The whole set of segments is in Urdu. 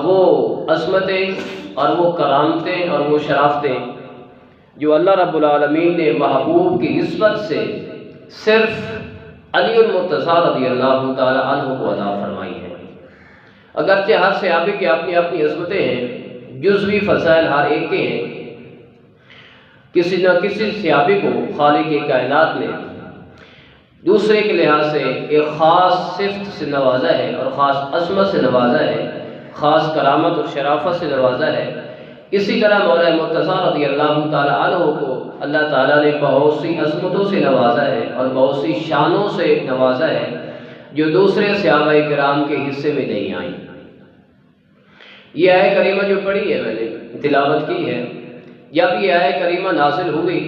وہ عظمتیں اور وہ کرامتیں اور وہ شرافتیں جو اللہ رب العالمین نے محبوب کی نسبت سے صرف علی المرتضیٰ رضی اللہ تعالی عنہ کو عطا فرمائی ہے۔ اگرچہ ہر صحابی کی اپنی اپنی عظمتیں ہیں، جزوی فضائل ہر ایک کے ہیں، کسی نہ کسی صحابی کو خالق کائنات نے دوسرے کے لحاظ سے ایک خاص صفت سے نوازا ہے اور خاص عظمت سے نوازا ہے، خاص کرامت اور شرافت سے نوازا ہے۔ اسی طرح مولا مرتضیٰ رضی اللہ تعالی عنہ کو اللہ تعالیٰ نے بہت سی عظمتوں سے نوازا ہے اور بہت سی شانوں سے نوازا ہے جو دوسرے صحابہ کرام کے حصے میں نہیں آئیں۔ یہ آیہ کریمہ جو پڑھی ہے میں نے تلاوت کی ہے، جب یہ آیہ کریمہ نازل ہوئی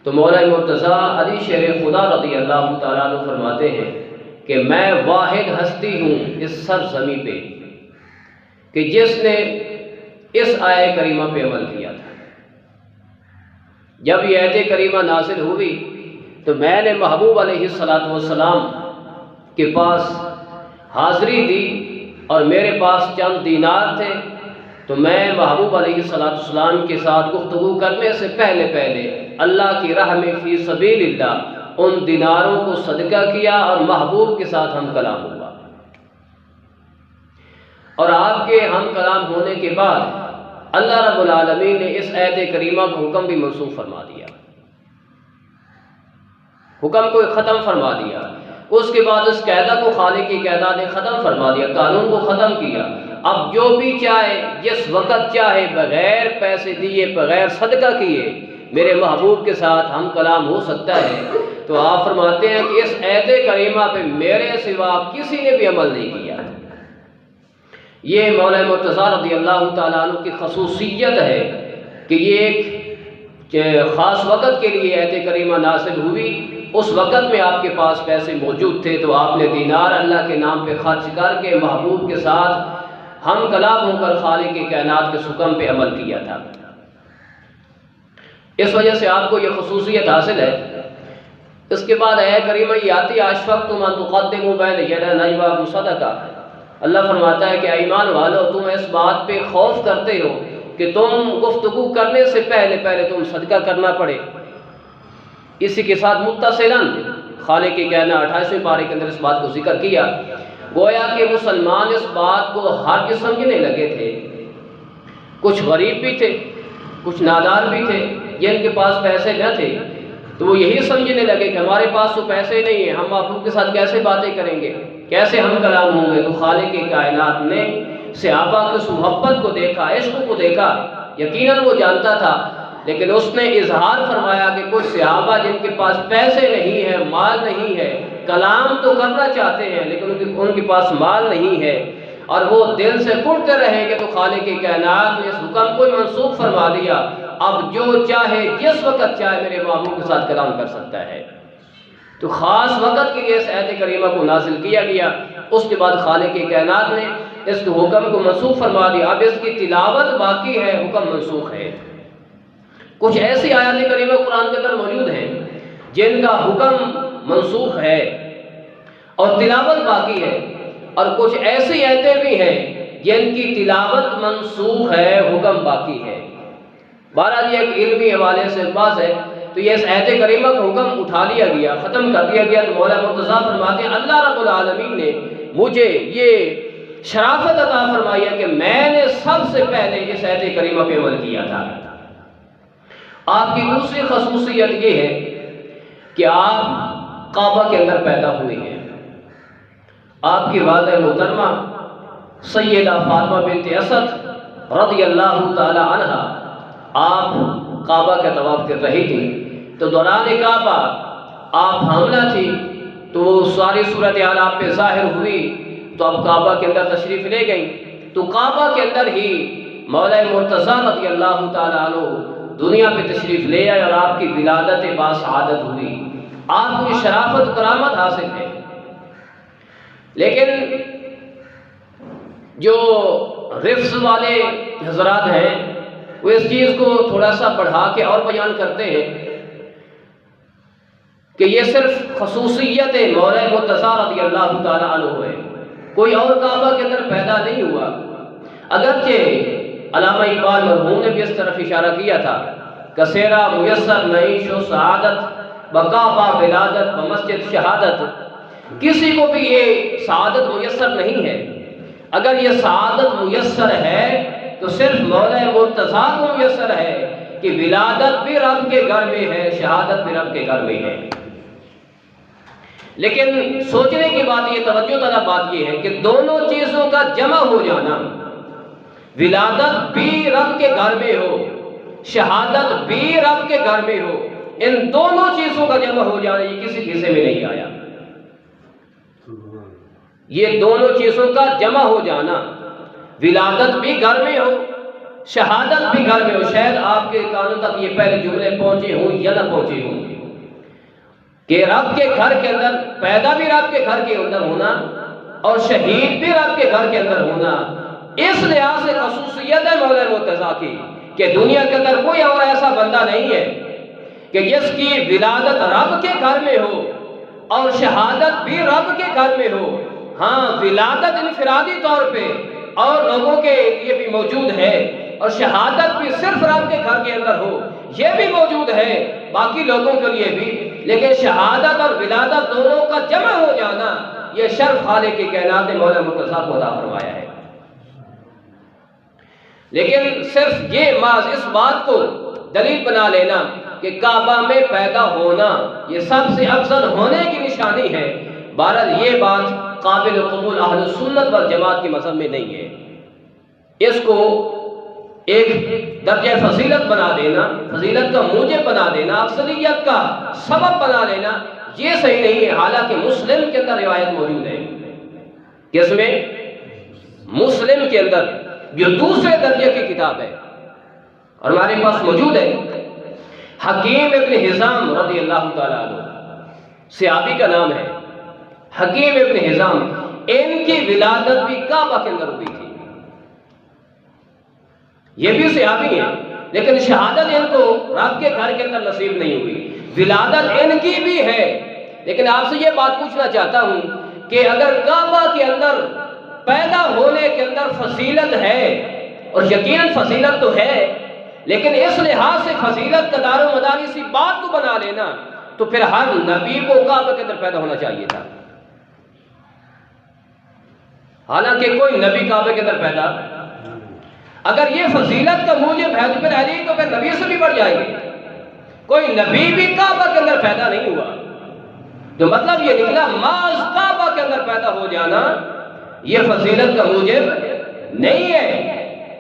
تو مولا مرتضیٰ علی شیر خدا رضی اللہ تعالیٰ عنہ فرماتے ہیں کہ میں واحد ہستی ہوں اس سرزمین پہ کہ جس نے اس آیہ کریمہ پہ عمل کیا تھا۔ جب یہ آیت کریمہ نازل ہوئی تو میں نے محبوب علیہ السلام کے پاس حاضری دی اور میرے پاس چند دینار تھے، تو میں محبوب علیہ السلام کے ساتھ گفتگو کرنے سے پہلے اللہ کی راہ میں فی سبیل اللہ ان دیناروں کو صدقہ کیا اور محبوب کے ساتھ ہم کلام ہوا، اور آپ کے ہم کلام ہونے کے بعد اللہ رب العالمین نے اس آیت کریمہ کا حکم بھی منسوخ فرما دیا، حکم کو ختم فرما دیا۔ اس کے بعد اس قاعدہ کو خالق کی قاعدہ نے ختم فرما دیا، قانون کو ختم کیا۔ اب جو بھی چاہے جس وقت چاہے بغیر پیسے دیے بغیر صدقہ کیے میرے محبوب کے ساتھ ہم کلام ہو سکتا ہے۔ تو آپ فرماتے ہیں کہ اس آیت کریمہ پہ میرے سوا کسی نے بھی عمل نہیں کیا۔ یہ مولا مرتضیٰ رضی اللہ تعالیٰ عنہ کی خصوصیت ہے کہ یہ ایک خاص وقت کے لیے آیت کریمہ نازل ہوئی، اس وقت میں آپ کے پاس پیسے موجود تھے تو آپ نے دینار اللہ کے نام پہ خرچ کر کے محبوب کے ساتھ ہم کلام ہو کر خالق کی کائنات کے حکم پہ عمل کیا تھا۔ اس وجہ سے آپ کو یہ خصوصیت حاصل ہے۔ اس کے بعد آیت کریمہ یہ آتی اشفقتم ان تقدموا بین یدی نجواکم صدقہ۔ اللہ فرماتا ہے کہ ایمان والو تم اس بات پہ خوف کرتے ہو کہ تم گفتگو کرنے سے پہلے تم صدقہ کرنا پڑے۔ اسی کے ساتھ متصلاً خالق کی کائنات 28ویں پارے کے اندر اس بات کو ذکر کیا، گویا کہ مسلمان اس بات کو ہرگز سمجھنے لگے تھے، کچھ غریب بھی تھے کچھ نادار بھی تھے جن کے پاس پیسے نہ تھے، تو وہ یہی سمجھنے لگے کہ ہمارے پاس تو پیسے نہیں ہیں، ہم آپ کے ساتھ کیسے باتیں کریں گے، کیسے ہم کلام ہوں گے۔ تو خالق کی کائنات نے صحابہ کی اس محبت کو دیکھا، عشق کو دیکھا، یقیناً وہ جانتا تھا، لیکن اس نے اظہار فرمایا کہ کچھ صحابہ جن کے پاس پیسے نہیں ہے، مال نہیں ہے، کلام تو کرنا چاہتے ہیں لیکن ان کے پاس مال نہیں ہے اور وہ دل سے پڑھتے رہیں گے، تو خالق کی کائنات نے اس حکم کو منسوخ فرما دیا۔ اب جو چاہے جس وقت چاہے میرے محبوب کے ساتھ کلام کر سکتا ہے۔ تو خاص وقت کے لیے اس آیت کریمہ کو نازل کیا گیا، اس کے بعد خالق کی کائنات نے اس کے حکم کو منسوخ فرما دیا۔ اب اس کی تلاوت باقی ہے، حکم منسوخ ہے۔ کچھ ایسی آیات کریمہ قرآن کے اندر موجود ہیں جن کا حکم منسوخ ہے اور تلاوت باقی ہے، اور کچھ ایسی آیتیں بھی ہیں جن کی تلاوت منسوخ ہے، حکم باقی ہے۔ بہرحال یہ ایک علمی حوالے سے بات ہے، تو یہ اس آیت کریمہ کا حکم اٹھا لیا گیا، ختم کر دیا گیا۔ تو مولا مرتضیٰ فرماتے ہیں اللہ رب العالمین نے مجھے یہ شرافت عطا فرمائی ہے کہ میں نے سب سے پہلے اس آیت کریمہ پہ عمل کیا تھا۔ آپ کی دوسری خصوصیت یہ ہے کہ آپ کعبہ کے اندر پیدا ہوئے ہیں۔ آپ کی والدہ محترمہ سیدہ فاطمہ بنت اسد رضی اللہ تعالی عنہ آپ کعبہ کا طواف کر رہی تھی، تو دوران کعبہ آپ حاملہ تھی، تو ساری صورتحال آپ پہ ظاہر ہوئی، تو اب کعبہ کے اندر تشریف لے گئیں، تو کعبہ کے اندر ہی مولا مرتضیٰ رضی اللہ تعالی عنہ دنیا پہ تشریف لے آئے اور آپ کی ولادت باسعادت ہوئی۔ آپ کو شرافت کرامت حاصل ہے، لیکن جو رفض والے حضرات ہیں وہ اس چیز کو تھوڑا سا بڑھا کے اور بیان کرتے ہیں کہ یہ صرف خصوصیت مولا مرتضیٰ رضی اللہ تعالی عنہ ہے، کوئی اور کعبہ کے اندر پیدا نہیں ہوا۔ اگرچہ علامہ اقبال مرحوم نے بھی اس طرف اشارہ کیا تھا، کسیرا میسر نعیش و سعادت بقا ولادت بمسجد شہادت، کسی کو بھی یہ سعادت میسر نہیں ہے۔ اگر یہ سعادت میسر ہے تو صرف مولا مرتضیٰ کو میسر ہے کہ ولادت بھی رب کے گھر میں ہے، شہادت بھی رب کے گھر میں ہے۔ لیکن سوچنے کی بات یہ، توجہ طلب بات یہ ہے کہ دونوں چیزوں کا جمع ہو جانا، ولادت بھی رب کے گھر میں ہو، شہادت بھی رب کے گھر میں ہو، ان دونوں چیزوں کا جمع ہو جانا یہ کسی حصے میں نہیں آیا۔ یہ دونوں چیزوں کا جمع ہو جانا، ولادت بھی گھر میں ہو، شہادت بھی گھر میں ہو۔ شاید آپ کے کانوں تک یہ پہلے جملے پہنچے ہوں یا نہ پہنچے ہوں کہ رب کے گھر کے اندر، پیدا بھی رب کے گھر کے اندر ہونا اور شہید بھی رب کے گھر کے اندر ہونا، اس لحاظ سے خصوصیت ہے مولا مرتضیٰ کی کہ دنیا کے اندر کوئی اور ایسا بندہ نہیں ہے کہ جس کی ولادت رب کے گھر میں ہو اور شہادت بھی رب کے گھر میں ہو۔ ہاں، ولادت انفرادی طور پہ اور لوگوں کے لیے بھی موجود ہے، اور شہادت بھی صرف رب کے گھر کے اندر ہو یہ بھی موجود ہے باقی لوگوں کے لیے بھی، لیکن شہادت اور ولادت دونوں کا جمع ہو جانا یہ شرف خالق کی کائنات نے مولا مرتضیٰ کو عطا فرمایا ہے۔ لیکن صرف یہ محض اس بات کو دلیل بنا لینا کہ کعبہ میں پیدا ہونا یہ سب سے افضل ہونے کی نشانی ہے، بہرحال یہ بات قابل قبول اہل سنت والجماعت کی مذہب میں نہیں ہے۔ اس کو ایک درجہ فضیلت بنا دینا، فضیلت کا موجب بنا دینا، افضلیت کا سبب بنا لینا یہ صحیح نہیں ہے۔ حالانکہ مسلم کے اندر روایت موجود ہے، کس میں؟ مسلم کے اندر، جو دوسرے درجے کی کتاب ہے اور ہمارے پاس موجود ہے۔ حکیم ابن حزام رضی اللہ تعالیٰ عنہ، صحابی کا نام ہے حکیم ابن حزام، ان کی ولادت بھی کعبہ کے اندر ہوئی تھی۔ یہ بھی صحابی ہیں لیکن شہادت ان کو رب کے گھر کے اندر نصیب نہیں ہوئی، ولادت ان کی بھی ہے۔ لیکن آپ سے یہ بات پوچھنا چاہتا ہوں کہ اگر کعبہ کے اندر پیدا ہونے کے اندر فضیلت ہے، اور یقیناً فضیلت تو ہے، لیکن اس لحاظ سے فضیلت کا دار و مدار اسی بات کو بنا لینا تو پھر ہر نبی کو کعبہ کے اندر پیدا ہونا چاہیے تھا۔ حالانکہ کوئی نبی کعبے کے اندر پیدا، اگر یہ فضیلت کا موجب ہے تو پھر علی تو پھر نبی سے بھی بڑھ جائیں گے۔ کوئی نبی بھی کعبہ کے اندر پیدا نہیں ہوا، تو مطلب یہ نکلا محض کعبہ کے اندر پیدا ہو جانا یہ فضیلت کا موجب نہیں ہے۔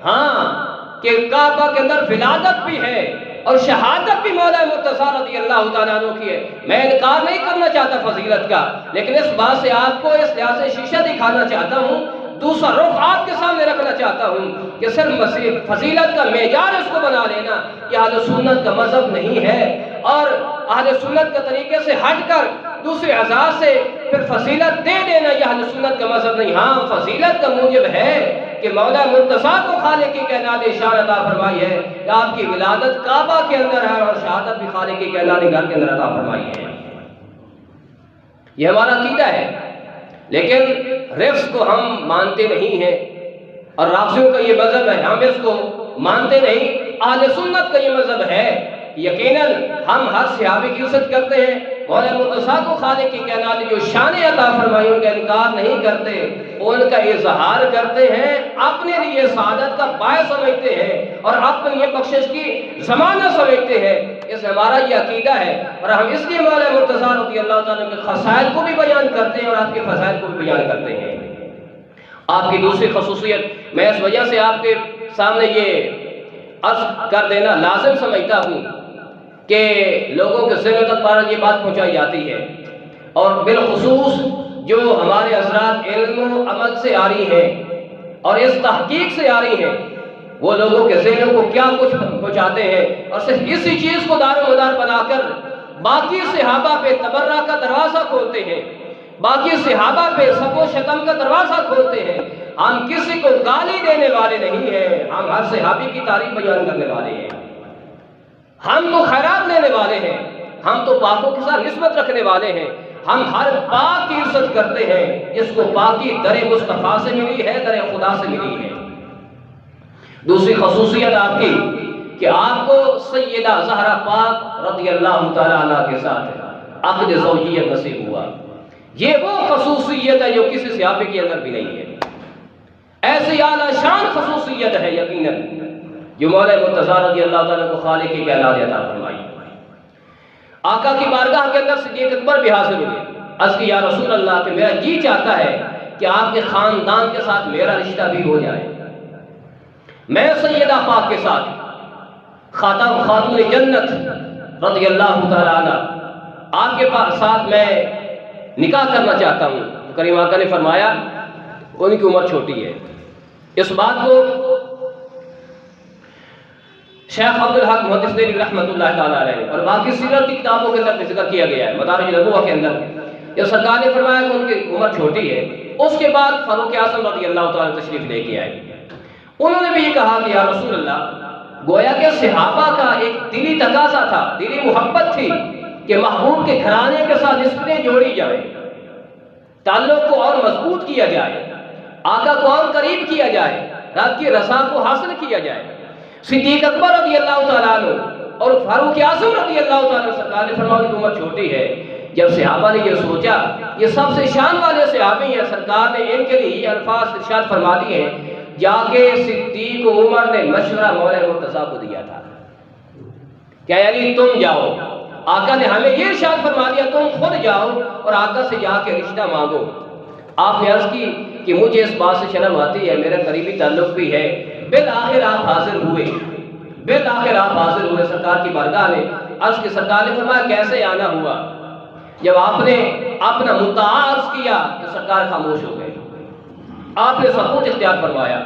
ہاں کہ کعبہ کے اندر ولادت بھی ہے اور شہادت بھی مولا مرتضیٰ رضی اللہ تعالیٰ عنہ کی ہے۔ میں انکار نہیں کرنا چاہتا فضیلت کا، لیکن اس بات سے آپ کو اس لحاظ سے شیشہ دکھانا چاہتا ہوں، دوسرا رخ آپ کے سامنے رکھنا چاہتا ہوں کہ صرف فضیلت کا معیار اس کو بنا لینا یہ اہل سنت کا مذہب نہیں ہے، اور اہل سنت کے طریقے سے ہٹ کر دوسرے اعزاز سے پھر فضیلت دے دینا یہ اہل سنت کا مذہب نہیں۔ ہاں، فضیلت کا موجب ہے کہ مولا مرتضیٰ کو خالق کی کائنات شان عطا فرمائی ہے کہ آپ کی ولادت کعبہ کے اندر ہے اور شہادت بھی خالق کی کائنات گھر کے اندر عطا فرمائی ہے۔ یہ ہمارا عقیدہ ہے، لیکن رفض کو ہم مانتے نہیں ہیں، اور رافضیوں کا یہ مذہب ہے، ہم اس کو مانتے نہیں۔ اہل سنت کا یہ مذہب ہے، یقیناً ہم ہر صحابی کی عزت کرتے ہیں، مولا مرتضیٰ کو خالق کی کائنات جو شان عطا فرمائی ان کا انکار نہیں کرتے، ان کا اظہار کرتے ہیں، اپنے لیے سعادت کا باعث سمجھتے ہیں اور اپنی یہ بخشش کی ضمانت سمجھتے ہیں۔ اس ہمارا یہ عقیدہ ہے، اور ہم اس لیے مولا مرتضیٰ رضی اللہ تعالیٰ کے خصائل کو بھی بیان کرتے ہیں اور آپ کے فضائل کو بھی بیان کرتے ہیں۔ آپ کی دوسری خصوصیت میں اس وجہ سے آپ کے سامنے یہ عرض کر دینا لازم سمجھتا ہوں کہ لوگوں کے ذہن تک بہرحال یہ بات پہنچائی جاتی ہے، اور بالخصوص جو ہمارے حضرات علم و عمل سے آ رہی ہیں اور اس تحقیق سے آ رہی ہیں، وہ لوگوں کے ذہنوں کو کیا کچھ پہنچاتے ہیں، اور صرف اسی چیز کو دار و مدار بنا کر باقی صحابہ پہ تبرہ کا دروازہ کھولتے ہیں، باقی صحابہ پہ سب و شتم کا دروازہ کھولتے ہیں۔ ہم کسی کو گالی دینے والے نہیں ہیں، ہم ہر صحابی کی تعریف بیان کرنے والے ہیں، ہم تو خیرات لینے والے ہیں، ہم تو پاکوں کے ساتھ نسبت رکھنے والے ہیں، ہم ہر پاک کی عزت کرتے ہیں جس کو پاکی در مصطفیٰ سے ملی ہے، در خدا سے ملی ہے۔ دوسری خصوصیت آپ کی کہ آپ کو سیدہ زہرا پاک رضی اللہ تعالیٰ عنہ کے ساتھ عقد زوجیت نصیب ہوا۔ یہ وہ خصوصیت ہے جو کسی صحابی کے اندر بھی نہیں ہے۔ ایسی اعلیٰ شان خصوصیت ہے یقیناً جو مولا مرتضیٰ رضی اللہ تعالیٰ کو خالق کی کائنات عطا فرمائی۔ آقا کی بارگاہ کے اندر صدیق اکبر بھی حاضر ہوئے، عرض کی یا رسول اللہ کہ میرا جی چاہتا ہے کہ آپ کے خاندان کے ساتھ میرا رشتہ بھی ہو جائے، میں سیدہ پاک کے ساتھ خاتون جنت رضی اللہ تعالیٰ عنہ آپ کے ساتھ میں نکاح کرنا چاہتا ہوں۔ کریم آقا نے فرمایا ان کی عمر چھوٹی ہے۔ اس بات کو شیخ عبدالحق محدث دہلوی رحمۃ اللہ تعالیٰ علیہ اور باقی سیرت کی کتابوں کے اندر ذکر کیا گیا ہے، مدارج النبوہ کے اندر جب سرکار نے فرمایا کہ ان کی عمر چھوٹی ہے، اس کے بعد فاروق اعظم رضی اللہ تعالیٰ تشریف لے کے آئے۔ انہوں نے بھی یہ کہا کہ یا رسول اللہ، گویا کہ صحابہ کا ایک دلی تقاضا تھا، دلی محبت تھی کہ محبوب کے گھرانے کے ساتھ نسبتیں جوڑی جائیں، تعلق کو اور مضبوط کیا جائے، آقا کو اور قریب کیا جائے، رب کی رضا کو حاصل کیا جائے۔ صدیق اکبر رضی اللہ تعالیٰ عنہ اور فاروق اعظم رضی اللہ تعالیٰ عنہ سرکار نے فرمایا کہ عمر چھوٹی ہے۔ جب صحابہ نے یہ سوچا یہ سب سے شان والے صحابی ہیں، سرکار نے ان کے لیے یہ الفاظ ارشاد فرما دیے ہیں، جا کے صدیق عمر نے مشورہ مولا مرتضیٰ کو دیا تھا کہ علی تم جاؤ، آقا نے ہمیں یہ ارشاد فرما دیا تم خود جاؤ اور آقا سے جا کے رشتہ مانگو۔ آپ نے عرض کی کہ مجھے اس بات سے شرم آتی ہے، میرا قریبی تعلق بھی ہے۔ بالآخر آپ حاضر ہوئے سرکار کی بارگاہ میں۔ عرض کی سرکار نے فرمایا کیسے آنا ہوا؟ جب آپ نے اپنا مدعا عرض کیا تو سرکار خاموش ہو گئے، آپ نے سکوت اختیار فرمایا۔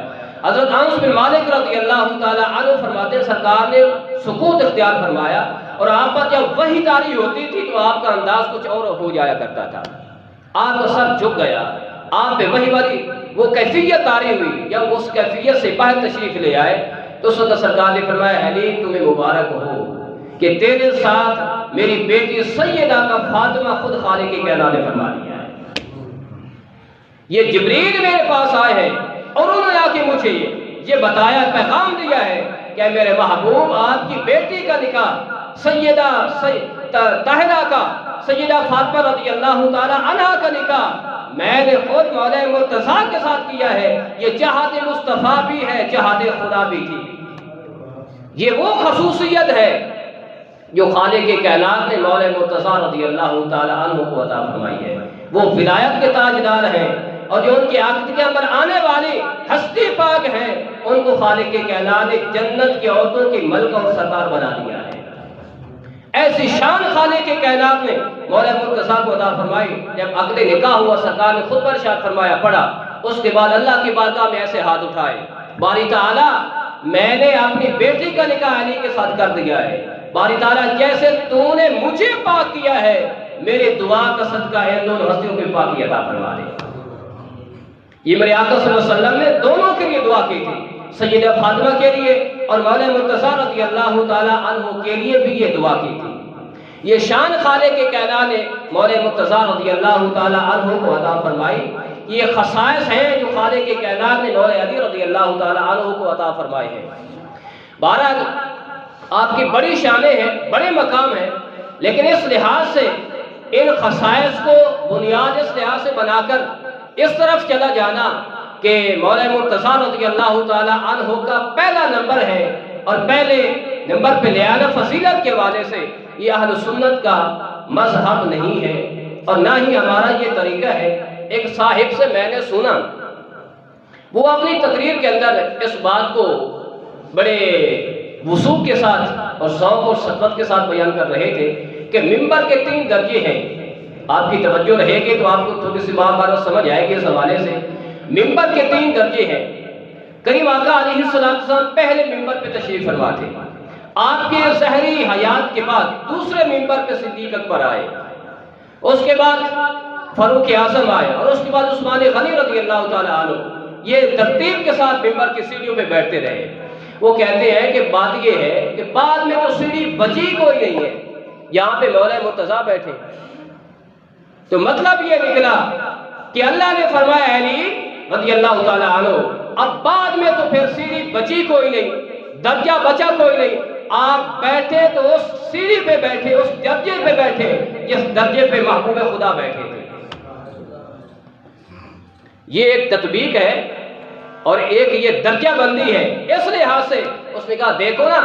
حضرت انس بن مالک رضی اللہ تعالیٰ عنہ فرماتے ہیں سرکار نے سکوت اختیار فرمایا، اور آپ پر جب وحی طاری ہوتی تھی تو آپ کا انداز کچھ اور ہو جایا کرتا تھا، آپ کا سر جھک گیا، آپ پہ وحی والی وہ کیفیت طاری ہوئی۔ جب اس کیفیت سے باہر تشریف لے آئے تو اس وقت سرکار نے فرمایا علی تمہیں مبارک ہو کہ تیرے ساتھ میری بیٹی سیدہ کا فاطمہ خود خالق کی کائنات نے فرما دیا ہے۔ یہ جبریل میرے پاس آئے ہیں اور انہوں نے آ کے مجھے یہ بتایا، پیغام دیا ہے کہ میرے محبوب آپ کی بیٹی کا نکاح سیدہ طاہرہ کا، سیدہ فاطمہ رضی اللہ تعالی عنہا کا نکاح میں نے خود مولا مرتضیٰ کے ساتھ کیا ہے۔ یہ چاہت مصطفیٰ بھی ہے، چاہت خدا بھی تھی۔ یہ وہ خصوصیت ہے جو خالق کائنات نے مولا مرتضیٰ رضی اللہ تعالی عنہ کو عطا فرمائی ہے۔ وہ ولایت کے تاجدار ہیں، اور جو ان کے عقد کے اندر آنے والی ہستی پاک ہیں ان کو خالق کائنات نے جنت کی عورتوں کی ملکہ اور سردار بنا دیا ہے۔ ایسی شان خالق کائنات نے مولا مرتضیٰ کو عطا فرمائی۔ جب عقد نکاح ہوا سرکار نے خود پر ارشاد فرمایا، پڑھا، اس کے بعد اللہ کی بارگاہ میں ایسے ہاتھ اٹھائے، باری تعالیٰ میں نے اپنی بیٹی کا نکاح علی کے ساتھ کر دیا ہے، باری تعالیٰ جیسے تو نے مجھے پاک کیا ہے میرے دعا کا صدقہ ان دونوں ہستیوں کو پاکی عطا فرما دے۔ یہ میرے آقا صلی اللہ علیہ وسلم نے دونوں کے لیے دعا کی تھی، سیدہ فاطمہ کے لیے اور مولا مرتضیٰ رضی اللہ تعالیٰ عنہ کے لیے بھی یہ دعا کی تھی۔ یہ شان خالق کائنات نے مولا مرتضیٰ رضی اللہ تعالیٰ عنہ کو عطا فرمائی۔ یہ خصائص ہیں جو خالق کائنات نے مولا علی رضی اللہ تعالیٰ عنہ کو عطا فرمائے ہیں۔ بہرحال آپ کی بڑی شانیں ہیں، بڑے مقام ہیں، لیکن اس لحاظ سے ان خصائص کو بنیاد اس لحاظ سے بنا کر اس طرف چلا جانا کہ مولا مرتضیٰ رضی اللہ تعالیٰ عنہ کا پہلا نمبر ہے اور پہلے نمبر پہ لے آنا فضیلت کے والے سے، یہ اہل سنت کا مذہب نہیں ہے اور نہ ہی ہمارا یہ طریقہ ہے۔ ایک صاحب سے میں نے سنا، وہ اپنی تقریر کے اندر اس بات کو بڑے وثوق کے ساتھ اور ذوق اور سطوت کے ساتھ بیان کر رہے تھے کہ منبر کے 3 درجے ہیں۔ آپ کی توجہ رہے گی تو آپ کو تھوڑی سی بات سمجھ آئے گی اس حوالے سے۔ منبر کے 3 درجے ہیں۔ کریم آقا علیہ السلام پہلے منبر پہ تشریف فرما تھے، آپ کے ظاہری حیات کے بعد دوسرے منبر پہ صدیق اکبر آئے، اس کے بعد فاروق اعظم آئے اور اس کے بعد عثمان غنی رضی اللہ تعالیٰ عنہ۔ یہ ترتیب کے ساتھ منبر کی سیڑھیوں پہ بیٹھتے رہے۔ وہ کہتے ہیں کہ بات یہ ہے کہ بعد میں تو سیڑھی بچی کوئی نہیں ہے، یہاں پہ مولا مرتضیٰ بیٹھے، تو مطلب یہ نکلا کہ اللہ نے فرمایا علی رضی اللہ تعالیٰ عنہ۔ اب بعد میں تو پھر سیڑھی بچی کوئی نہیں، درجہ بچا کوئی نہیں، آپ بیٹھے تو اس سیڑھی پہ بیٹھے، اس درجے پہ بیٹھے جس درجے پہ محبوب خدا بیٹھے تھے۔ یہ ایک تطبیق ہے اور ایک یہ درجہ بندی ہے۔ اس لحاظ سے اس نے کہا دیکھو نا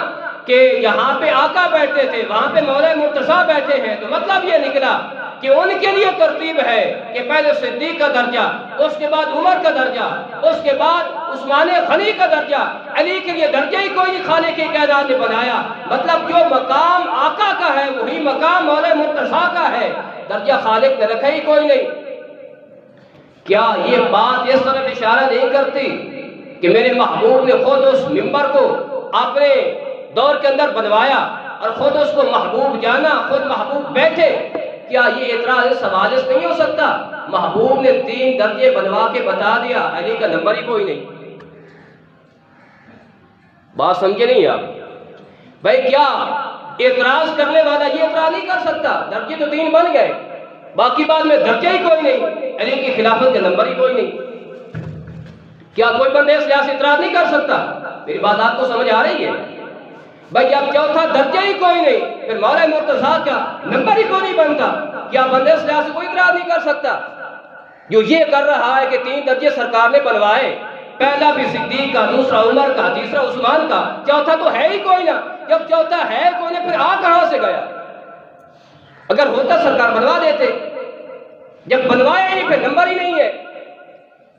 کہ یہاں پہ آقا بیٹھتے تھے، وہاں پہ مولا مرتضیٰ بیٹھے ہیں، تو مطلب یہ نکلا کہ ان کے لیے ترتیب ہے کہ پہلے صدیق کا درجہ، اس کے بعد عمر کا درجہ، اس کے بعد عثمان غنی کا درجہ۔ علی کے لیے درجہ ہی کوئی نہیں خالق کائنات نے بنایا، مطلب جو مقام آقا کا ہے وہی مقام مولا مرتضیٰ کا ہے، درجہ خالق نے رکھا ہی کوئی نہیں۔ کیا یہ بات اس طرف اشارہ نہیں کرتی کہ میرے محبوب نے خود اس منبر کو اپنے دور کے اندر بنوایا اور خود اس کو محبوب جانا، خود محبوب بیٹھے؟ کیا یہ اعتراض اس حوالے سے نہیں ہو سکتا؟ محبوب نے 3 درجے بنوا کے بتا دیا، علی کا نمبر ہی کوئی نہیں۔ بات سمجھے نہیں آپ؟ بھائی کیا اعتراض کرنے والا یہ اعتراض نہیں کر سکتا؟ درجے تو 3 بن گئے، باقی بعد میں درجہ ہی کوئی نہیں، علی کی خلافت کا نمبر ہی کوئی نہیں۔ کیا کوئی بندے اس لحاظ سے اعتراض نہیں کر سکتا؟ میری بات آپ کو سمجھ آ رہی ہے؟ بھائی اب چوتھا درجہ ہی کوئی نہیں، پھر مولا مرتضیٰ کا نمبر ہی کوئی نہیں بنتا، کیا بندے اس لحاظ سے کوئی اعتراض نہیں کر سکتا؟ جو یہ کر رہا ہے کہ 3 درجے سرکار نے بنوائے، پہلا بھی صدیق کا، دوسرا عمر کا، تیسرا عثمان کا، چوتھا تو ہے ہی کوئی نہ۔ جب چوتھا ہے کوئی نہ پھر کہاں سے گیا؟ اگر ہوتا سرکار بنوا دیتے، جب بنوایا ہی نہیں پھر نمبر ہی نہیں ہے۔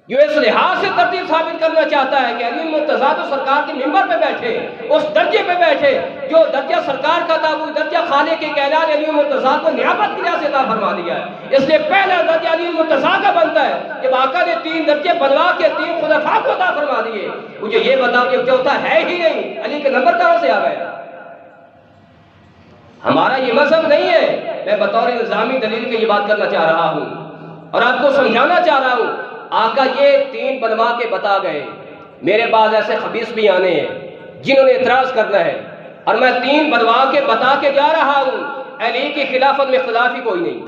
جو اس لحاظ سے ترتیب ثابت کرنا چاہتا ہے کہ علی مرتضیٰ تو سرکار کے منبر پہ بیٹھے، اس درجے پہ بیٹھے جو درجہ سرکار کا تھا، وہ درجہ خالق کائنات علی مرتضیٰ کو نیابت کی وجہ سے عطا فرما دیا ہے۔ اس لیے پہلا درجہ علی مرتضیٰ کا بنتا ہے۔ جب آقا نے 3 درجے بنوا کے 3 خلفاء کو عطا فرما دیے، مجھے یہ بتاؤ کہ چوتھا ہے ہی نہیں، علی کے نمبر کہاں سے آ گیا؟ ہمارا یہ مذہب نہیں ہے۔ میں بطور نظامی دلیل کے یہ بات کرنا چاہ رہا ہوں اور آپ کو سمجھانا چاہ رہا ہوں۔ آقا یہ 3 بنوا کے بتا گئے، میرے بعد ایسے خبیث بھی آنے ہیں جنہوں نے اعتراض کرنا ہے، اور میں 3 بنوا کے بتا کے جا رہا ہوں، علی کی خلافت میں اختلاف ہی کوئی نہیں۔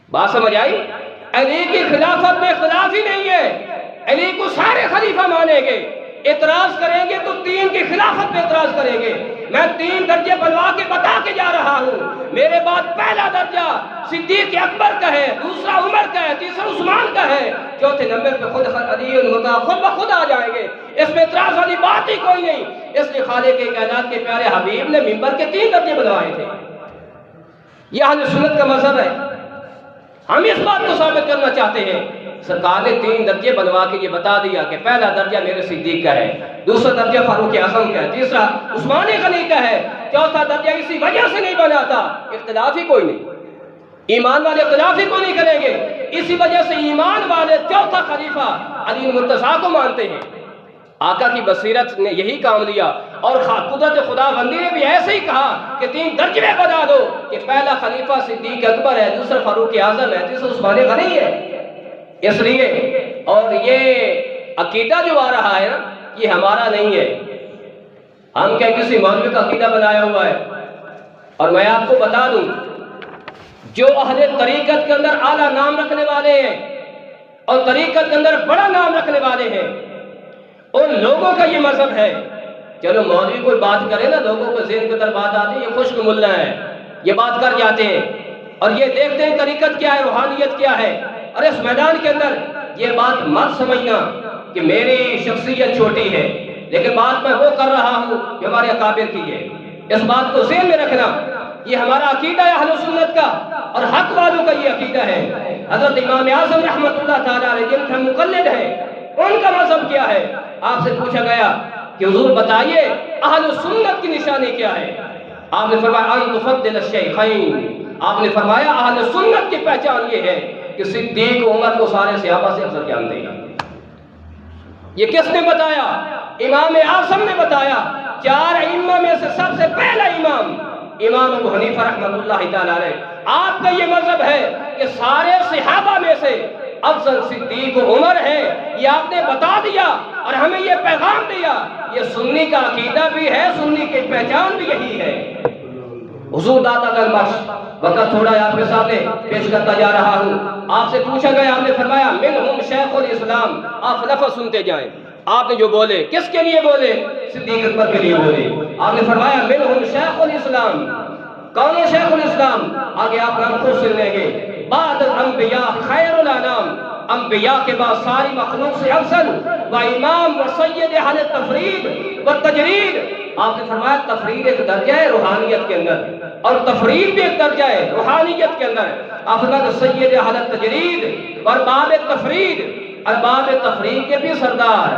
بات سمجھ آئی؟ علی کی خلافت میں اختلاف ہی نہیں ہے، علی کو سارے خلیفہ مانیں گے، اعتراض کریں گے تو 3 کی خلافت پہ اعتراض کریں گے۔ میں 3 درجے بنوا کے بتا کے جا رہا ہوں، میرے بعد پہلا درجہ صدیق اکبر کا ہے، دوسرا عمر کا ہے، تیسرا عثمان کا ہے، چوتھے نمبر پہ خود علی خود بخود آ جائیں گے۔ اس میں اعتراض والی بات ہی کوئی نہیں۔ اس لیے خالق کائنات کے پیارے حبیب نے منبر کے 3 درجے بنوائے تھے۔ یہ اہل سنت کا مذہب ہے۔ ہم اس بات کو ثابت کرنا چاہتے ہیں، سرکار نے 3 درجے بنوا کے یہ بتا دیا کہ پہلا درجہ میرے صدیق کا ہے، دوسرا درجہ فاروق اعظم کا ہے، تیسرا عثمان غنی کا ہے، چوتھا درجہ اسی وجہ سے نہیں بنا تھا، اختلاف ہی کوئی نہیں۔ ایمان والے اختلاف ہی کوئی نہیں کریں گے، اسی وجہ سے ایمان والے چوتھا خلیفہ علی مرتضیٰ کو مانتے ہیں۔ آقا کی بصیرت نے یہی کام لیا اور قدرت خدا بندی نے بھی ایسے ہی کہا کہ 3 درجے بتا دو کہ پہلا خلیفہ صدیق اکبر ہے، دوسرا فاروق اعظم ہے، تیسرا عثمان غنی ہے۔ اس لیے اور یہ عقیدہ جو آ رہا ہے نا، یہ ہمارا نہیں ہے، ہم کیا کسی مولوی کا عقیدہ بنایا ہوا ہے؟ اور میں آپ کو بتا دوں، جو اہل طریقت کے اندر اعلیٰ نام رکھنے والے ہیں اور طریقت کے اندر بڑا نام رکھنے والے ہیں، ان لوگوں کا یہ مذہب ہے۔ چلو مولوی کوئی بات کرے نا، لوگوں کو ذہن کے اندر بات آتی ہے، یہ خشک ملا ہے، یہ بات کر جاتے ہیں اور یہ دیکھتے ہیں طریقت کیا ہے، روحانیت کیا ہے، اور اس میدان کے اندر یہ بات مت سمجھنا کہ میری شخصیت چھوٹی ہے، لیکن بات میں وہ کر رہا ہوں جو ہمارے اکابر کی ہے۔ اس بات کو ذہن میں رکھنا، یہ ہمارا عقیدہ ہے اہل سنت کا اور حق والوں کا یہ عقیدہ ہے۔ حضرت امام اعظم رحمۃ اللہ تعالیٰ علیہ جن کے مقلد ہیں، ان کا مذہب کیا ہے؟ آپ سے پوچھا گیا کہ حضور بتائیے اہل سنت کی نشانی کیا ہے؟ آپ نے فرمایا ان تفضل الشیخین، آپ نے فرمایا اہل سنت کی پہچان یہ ہے کہ صدیق عمر کو سارے صحابہ سے افضل جانتے ہیں۔ یہ کس نے بتایا؟ امام اعظم نے بتایا۔ 4 ائمہ میں سے سب سے پہلا امام ابو حنیفہ رحمۃ اللہ تعالیٰ علیہ، آپ کا یہ مذہب ہے کہ سارے صحابہ میں سے افضل صدیق عمر ہے، یہ آپ نے بتا دیا اور ہمیں یہ پیغام دیا۔ یہ سنی کا عقیدہ بھی ہے، سنی کی پہچان بھی یہی ہے۔ حضور داتا گنج بخش، وقت تھوڑا ہے آپ کے سامنے پیش کرتا جا رہا ہوں۔ آپ سے پوچھا گیا، آپ نے فرمایا منہم شیخ الاسلام، آپ لفظ سنتے جائیں۔ آپ نے جو بولے کس کے لیے بولے؟ صدیق اکبر کے لیے بولے۔ آپ نے فرمایا منہم شیخ الاسلام، کون ہے شیخ الاسلام؟ آگے آپ نام خود سن لیں گے۔ بعد الانبیاء خیر الانام، انبیاء کے بعد ساری مخلوق سے افضل، و امام و سید اہل تفرید و تجرید۔ آپ نے فرمایا تفرید ایک درجہ ہے روحانیت کے اندر، اور تفرید بھی ایک درجہ ہے روحانیت کے اندر۔ آپ نے فرمایا سید اہل تجرید اور ارباب تفرید، ارباب تفرید کے بھی سردار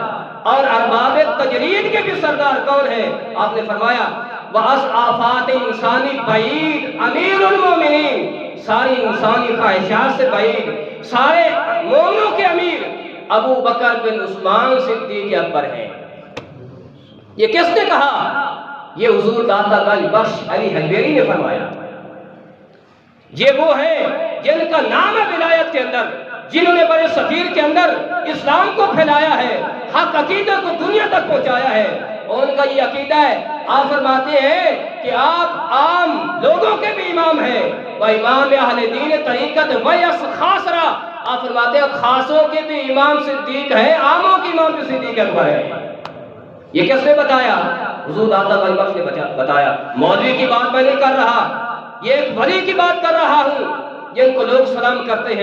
اور ارباب تجرید کے بھی سردار کون ہیں؟ آپ نے فرمایا وَأَسْ آفات انسانی بعید امیر المومنین، ساری انسانی خواہشات سے بعید سارے مومنوں کے امیر ابو بکر بن عثمان صدیق اکبر ہیں۔ یہ کس نے کہا؟ یہ حضور داتا گنج بخش علی حجویری نے فرمایا۔ یہ وہ ہیں جن کا نام ہے ولایت کے اندر، جنہوں نے بڑے صغیر کے اندر اسلام کو پھیلایا ہے، حق عقیدہ کو دنیا تک پہنچایا ہے۔ اور ان کا یہ عقیدہ ہے، آپ فرماتے ہیں کہ آپ عام لوگوں کے بھی امام ہیں، وہ امام اہل دین طریقت ویس خاصرہ، آپ فرماتے ہیں خاصوں کے بھی امام صدیق ہے، عاموں کی امام بھی صدیق اکبر ہے۔ یہ کس نے بتایا؟ حضور داتا گنج بخش نے بتایا۔ مولوی کی بات میں نہیں کر رہا، یہ ایک ولی کی بات کر رہا ہوں، جن کو لوگ سلام کرتے ہیں۔